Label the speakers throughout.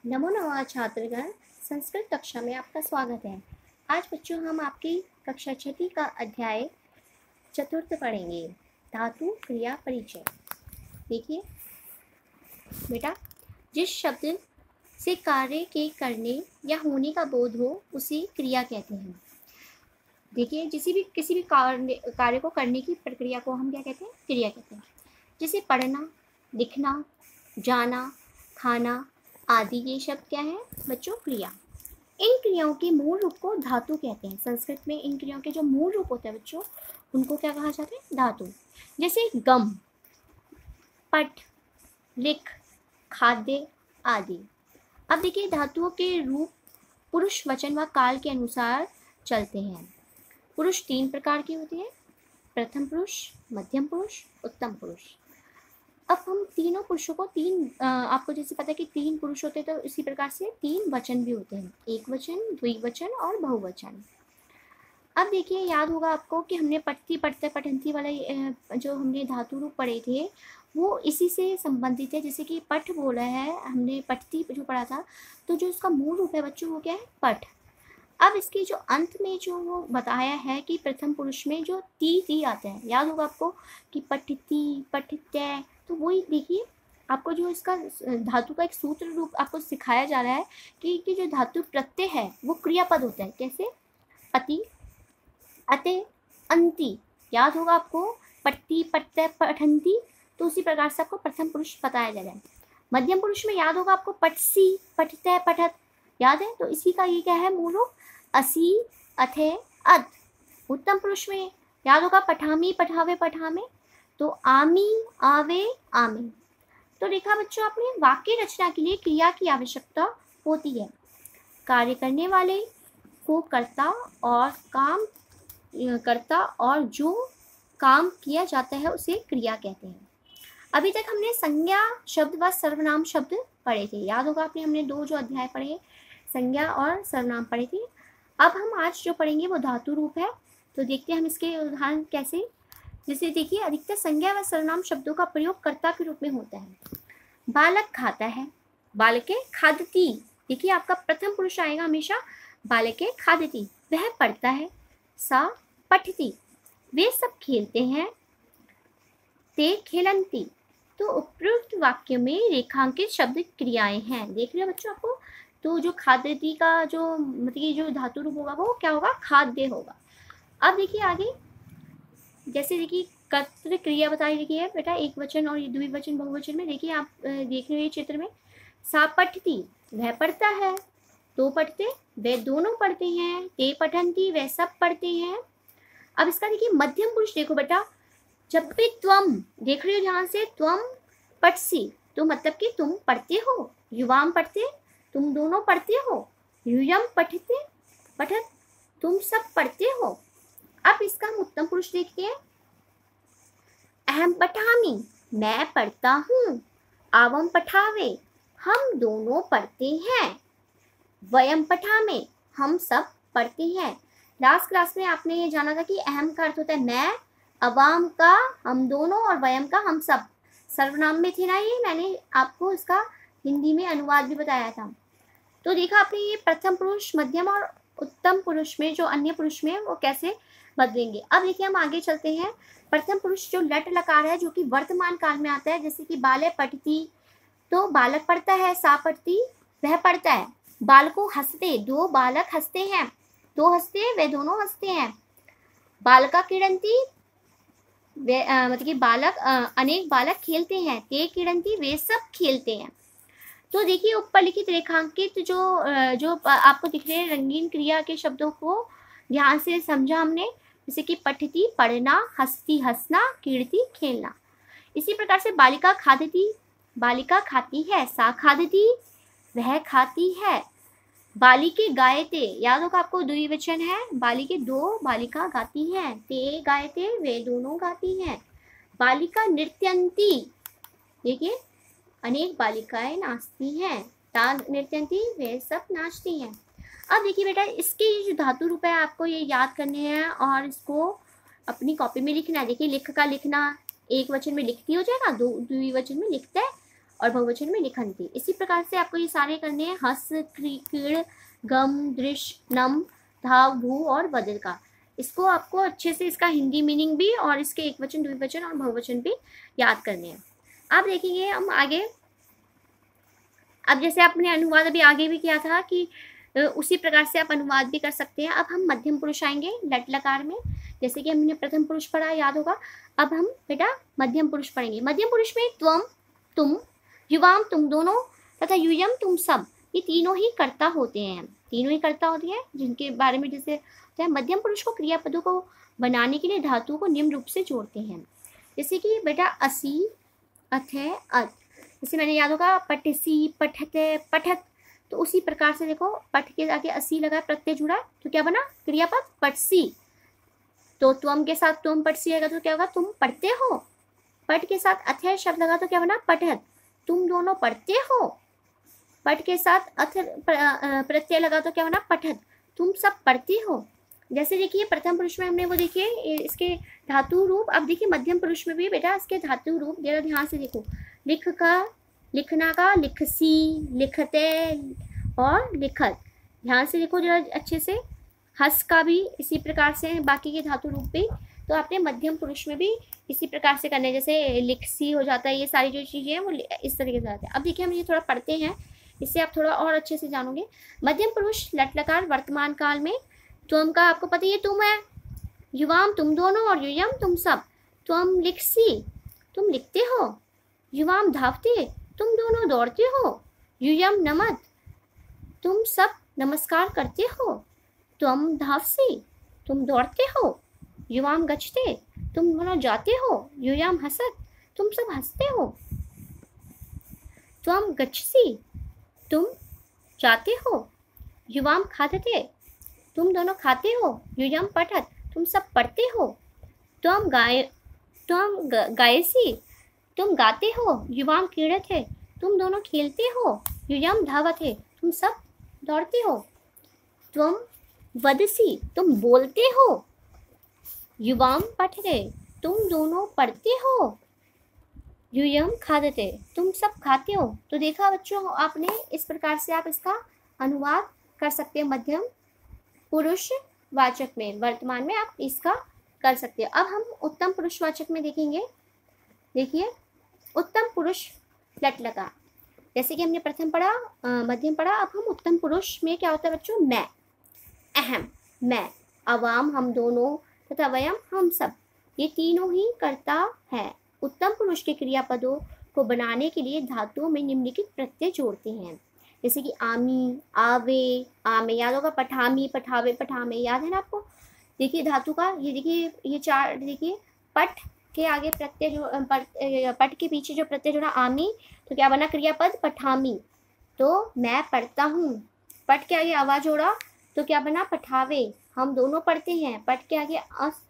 Speaker 1: नमो नमः छात्रगण, संस्कृत कक्षा में आपका स्वागत है। आज बच्चों हम आपकी कक्षा छठी का अध्याय चतुर्थ पढ़ेंगे, धातु क्रिया परिचय। देखिए बेटा, जिस शब्द से कार्य के करने या होने का बोध हो उसे क्रिया कहते हैं। देखिए किसी भी कार्य को करने की प्रक्रिया को हम क्या कहते हैं? क्रिया कहते हैं। जैसे पढ़ना, लिखना, जाना, खाना आदि ये शब्द क्या है बच्चों? क्रिया। इन क्रियाओं के मूल रूप को धातु कहते हैं। संस्कृत में इन क्रियाओं के जो मूल रूप होते हैं बच्चों, उनको क्या कहा जाता है? धातु। जैसे गम, पठ, लिख, खाद्य आदि। अब देखिए धातुओं के रूप पुरुष वचन व काल के अनुसार चलते हैं। पुरुष 3 प्रकार के होते हैं: प्रथम पुरुष, मध्यम पुरुष, उत्तम पुरुष। अब हम तीनों पुरुषों को आपको जैसे पता है कि 3 पुरुष होते हैं, तो इसी प्रकार से 3 वचन भी होते हैं: एक वचन, द्विवचन और बहुवचन। अब देखिए याद होगा आपको कि हमने पठती, पठते, पठंती वाले जो हमने धातु रूप पढ़े थे वो इसी से संबंधित है। जैसे कि पठ बोला है हमने, पठती जो पढ़ा था, तो जो उसका मूल रूप है बच्चों वो क्या है? पठ। अब इसके जो अंत में जो वो बताया है कि प्रथम पुरुष में जो ती आता है, याद होगा आपको कि पठती, पठते, तो वही देखिए आपको जो इसका धातु का एक सूत्र रूप आपको सिखाया जा रहा है कि जो धातु प्रत्यय है वो क्रियापद होता है। कैसे? अति, अते, अंति। याद होगा आपको पठती, पठते, पठंती, तो उसी प्रकार से आपको प्रथम पुरुष बताया जा रहा है। मध्यम पुरुष में याद होगा आपको पठसी, पठते, पठत, याद है? तो इसी का ये क्या है मूल रूप? असी, अथे, अत। उत्तम पुरुष में याद होगा पठामी, पठावे, पठामे, तो आमी, आवे, आमे। तो देखा बच्चों आपने, वाक्य रचना के लिए क्रिया की आवश्यकता होती है। कार्य करने वाले को कर्ता और जो काम किया जाता है उसे क्रिया कहते हैं। अभी तक हमने संज्ञा शब्द व सर्वनाम शब्द पढ़े थे। याद होगा आपने, हमने 2 जो अध्याय पढ़े, संज्ञा और सर्वनाम पढ़े थे। अब हम आज जो पढ़ेंगे वो धातु रूप है। तो देखते हैं हम इसके उदाहरण कैसे। जैसे देखिए, अधिकतर संज्ञा व सर्वनाम शब्दों का प्रयोग कर्ता के रूप में होता है। बालक खाता है, बालके खादती। देखिए आपका प्रथम पुरुष आएगा हमेशा बालके खादती। वह पढ़ता है, सा पठती। वे सब खेलते हैं, ते खेलंती। तो उपयुक्त वाक्य में रेखांकित शब्द क्रियाएं हैं। देख रहे हो बच्चों आपको? तो जो खादती का जो मतलब जो धातु रूप होगा वो क्या होगा? खाद्य होगा। अब देखिए आगे, जैसे देखिए कर्तृ क्रिया बताई गई है बेटा, एक वचन और द्विवचन बहुवचन में। देखिए आप देख रहे हो ये चित्र में, सा पठती, वह पढ़ता है, तो पढ़ते, वे दोनों पढ़ते हैं, ते पठंती, वे सब पढ़ते हैं। अब इसका देखिए मध्यम पुरुष देखो बेटा, जब भी त्वम, देख रहे हो ध्यान से, त्वम पठसी, तो मतलब कि तुम पढ़ते हो। युवाम पढ़ते, तुम दोनों पढ़ते हो। यूयम पठते, पठत, तुम सब पढ़ते हो। अब इसका हम उत्तम पुरुष देखते हैं, अहम पठामी, मैं पढ़ता हूँ। आवम पठावे, हम दोनों पढ़ते हैं। वयम पठामे, हम सब पढ़ते हैं। लास्ट क्लास में आपने ये जाना था कि अहम का अर्थ होता है मैं, अवाम का हम दोनों, और वयम का हम सब। सर्वनाम में थे ना ये, मैंने आपको इसका हिंदी में अनुवाद भी बताया था। तो देखा आपने ये प्रथम पुरुष, मध्यम और उत्तम पुरुष में जो अन्य पुरुष में वो कैसे बदलेंगे। अब देखिए हम आगे चलते हैं। प्रथम पुरुष जो लट लकार है, जो कि वर्तमान काल में आता है, जैसे कि बाले पठती, तो बालक पढ़ता है, सा पढ़ती, वह पढ़ता है। बालको हंसते, 2 बालक हंसते हैं, 2 हंसते, वे दोनों हंसते हैं। बालका क्रीडंती, मतलब कि बालक अनेक बालक खेलते हैं। ते क्रीडंती, वे सब खेलते हैं। तो देखिए ऊपर लिखित रेखांकित जो आपको दिख रहे हैं रंगीन क्रिया के शब्दों को ध्यान से समझा हमने। जैसे कि पठती, पढ़ना, हंसती, हंसना, क्रीडती, खेलना। इसी प्रकार से बालिका खादती, बालिका खाती है, सा खादती, वह खाती है। बालिके गायते, याद होगा आपको द्विवचन है, बालिके 2 बालिका गाती हैं, ते गायते, वे दोनों गाती हैं। बालिका नृत्यंती, देखिए अनेक बालिकाएं नाचती हैं, ता नृत्यंती, वे सब नाचती हैं। अब देखिए बेटा, इसके जो धातु रूप है आपको ये याद करने हैं और इसको अपनी कॉपी में लिखना है। देखिए लिख का लिखना, एक वचन में लिखती हो जाएगा, द्विवचन में लिखते और बहुवचन में लिखन्ति। इसी प्रकार से आपको ये सारे करने हैं, हस, क्रीड़, गम, दृश्य, नम, धाव, भू और बदल का। इसको आपको अच्छे से इसका हिंदी मीनिंग भी और इसके एक वचन, द्विवचन और बहुवचन भी याद करने हैं। अब देखेंगे हम आगे। अब जैसे आपने अनुवाद अभी आगे भी किया था कि उसी प्रकार से आप अनुवाद भी कर सकते हैं। अब हम मध्यम पुरुष आएंगे लट लकार में। जैसे कि हमने प्रथम पुरुष पढ़ा, याद होगा। अब हम बेटा मध्यम पुरुष पढ़ेंगे। मध्यम पुरुष में त्वम, तुम, युवाम, तुम दोनों, तथा यूयम, तुम सब, ये तीनों ही कर्ता होते हैं। तीनों ही कर्ता होते हैं जिनके बारे में जैसे मध्यम पुरुष को क्रियापदों को बनाने के लिए धातुओं को निम्न रूप से जोड़ते हैं। जैसे कि बेटा असी, अथे, अत। जैसे मैंने याद होगा पठसी, पठते, पठत। तो उसी प्रकार से देखो पठ के आगे असी लगा, प्रत्यय जुड़ा, तो क्या बना क्रियापद पठसी। तो त्वम के साथ त्वम पठसी आएगा तो क्या होगा तुम पढ़ते हो। पठ के साथ अथय शब्द लगा तो क्या बना पठत, तुम दोनों पढ़ते हो। पठ के साथ अथ प्रत्यय लगा तो क्या बना पठत, तुम सब पढ़ते हो। जैसे देखिए प्रथम पुरुष में हमने वो देखिए इसके धातु रूप। अब देखिए मध्यम पुरुष में भी बेटा इसके धातु रूप जरा ध्यान से देखो। लिख का, लिखना का, लिखसी, लिखते और लिखत। ध्यान से देखो जरा अच्छे से। हस का भी इसी प्रकार से बाकी के धातु रूप भी। तो आपने मध्यम पुरुष में भी इसी प्रकार से करने, जैसे लिखसी हो जाता है, ये सारी जो चीज़ें हैं वो इस तरीके से आती है। अब देखिए हम ये थोड़ा पढ़ते हैं, इससे आप थोड़ा और अच्छे से जानोगे। मध्यम पुरुष लट लकार वर्तमान काल में त्वम का आपको पता है तुम है, युवाम तुम दोनों और युयम तुम सब। त्वम लिखसी, तुम लिखते हो। युवाम धावते, तुम दोनों दौड़ते हो। युयम नमत, तुम सब नमस्कार करते हो। त्वम धावसी, तुम दौड़ते हो। युवाम गच्छते, तुम दोनों जाते हो। युयाम हसत, तुम सब हंसते हो। त्वम गच्छसी, तुम जाते हो। युवाम खादते, तुम दोनों खाते हो। युयम पठत, तुम सब पढ़ते हो। त्वम गायसी, तुम गाते हो। युवाम क्रीड़ते, तुम दोनों खेलते हो। युयम धावते, तुम सब दौड़ते हो। त्वम वदसी, तुम बोलते हो। युवाम पठते, तुम दोनों पढ़ते हो। युयम खादते, तुम सब खाते हो। तो देखा बच्चों आपने, इस प्रकार से आप इसका अनुवाद कर सकते हैं मध्यम पुरुष वाचक में। वर्तमान में आप इसका कर सकते हैं। अब हम उत्तम पुरुष वाचक में देखेंगे। देखिए उत्तम पुरुष लट लगा। जैसे कि हमने प्रथम पढ़ा, मध्यम पढ़ा, अब हम उत्तम पुरुष में क्या होता है बच्चों, मैं, अहम, मैं, अवाम हम दोनों, तथा वयम हम सब, ये तीनों ही कर्ता है। उत्तम पुरुष के क्रियापदों को बनाने के लिए धातुओं में निम्नलिखित प्रत्यय जोड़ते हैं। जैसे कि आमी, आवे, आमे, याद होगा। पठामी, पठावे, पठामे, याद है ना आपको। देखिए धातु का ये देखिए, ये चार देखिए। पठ के आगे प्रत्यय जो पठ के पीछे जो प्रत्यय जोड़ा आमी, तो क्या बना क्रियापद पठामी, तो मैं पढ़ता हूँ। पठ के आगे आवाज जोड़ा तो क्या बना पठावे, हम दोनों पढ़ते हैं। पठ के आगे अस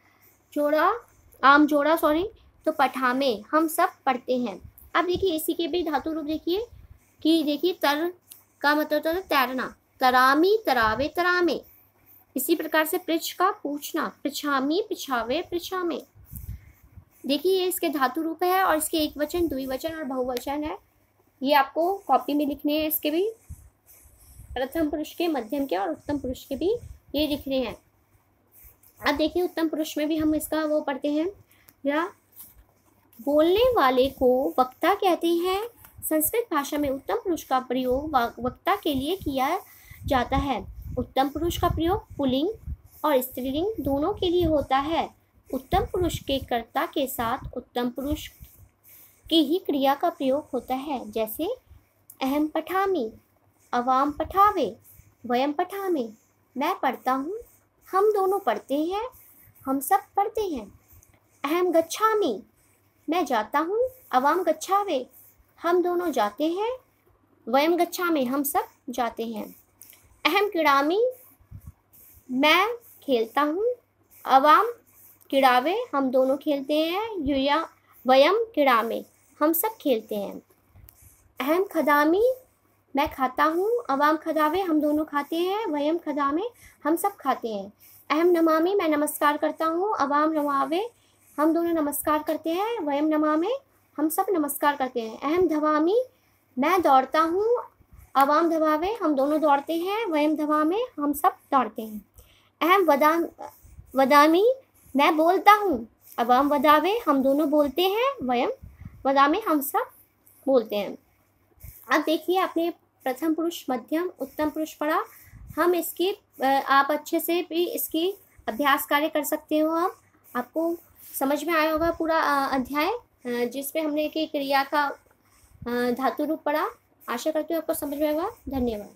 Speaker 1: जोड़ा, आम जोड़ा सॉरी, तो पठामे, हम सब पढ़ते हैं। अब देखिए इसी के भी धातु रूप देखिए कि देखिए तर का मतलब होता है तैरना, तरामी, तरावे, तरामे। इसी प्रकार से पृछ का पूछना, पृछामी, पृछावे, पृछामे। देखिए ये इसके धातु रूप है और इसके एक वचन, द्विवचन और बहुवचन है। ये आपको कॉपी में लिखने हैं। इसके भी प्रथम पुरुष के, मध्यम के और उत्तम पुरुष के भी ये लिखने हैं। अब देखिए उत्तम पुरुष में भी हम इसका वो पढ़ते हैं। या बोलने वाले को वक्ता कहते हैं। संस्कृत भाषा में उत्तम पुरुष का प्रयोग वक्ता के लिए किया जाता है। उत्तम पुरुष का प्रयोग पुल्लिंग और स्त्रीलिंग दोनों के लिए होता है। उत्तम पुरुष के कर्ता के साथ उत्तम पुरुष की ही क्रिया का प्रयोग होता है। जैसे अहम पठामी, अवाम पठावे, वयम पठामे, मैं पढ़ता हूँ, हम दोनों पढ़ते हैं, हम सब पढ़ते हैं। अहम गच्छामी, मैं जाता हूँ, अवाम गच्छावे, हम दोनों जाते हैं। वयम गच्छामे, हम सब जाते हैं। अहम क्रीडामी, मैं खेलता हूँ। अवाम क्रीडावे, हम दोनों खेलते हैं। युया वयम क्रीडामे, हम सब खेलते हैं। अहम खदामी, मैं खाता हूँ। अवाम खदावे, हम दोनों खाते हैं। वयम खदामे, हम सब खाते हैं। अहम नमामि, मैं नमस्कार करता हूँ। अवाम नमावे, हम दोनों नमस्कार करते हैं। वयम नमामे, हम सब नमस्कार करते हैं। अहम धवामी, मैं दौड़ता हूँ, अवाम धवावे हम दोनों दौड़ते हैं, वयम धवामे हम सब दौड़ते हैं। अहम वदामी मैं बोलता हूँ, अवाम वदावे हम दोनों बोलते हैं, वयम वदामे हम सब बोलते हैं। अब देखिए आपने प्रथम पुरुष, मध्यम, उत्तम पुरुष पढ़ा। हम इसकी आप अच्छे से भी इसकी अभ्यास कार्य कर सकते हो। अब आपको समझ में आया होगा पूरा अध्याय जिसमें हमने कि क्रिया का धातु रूप पढ़ा। आशा करती हूँ आपको समझ में आएगा। धन्यवाद।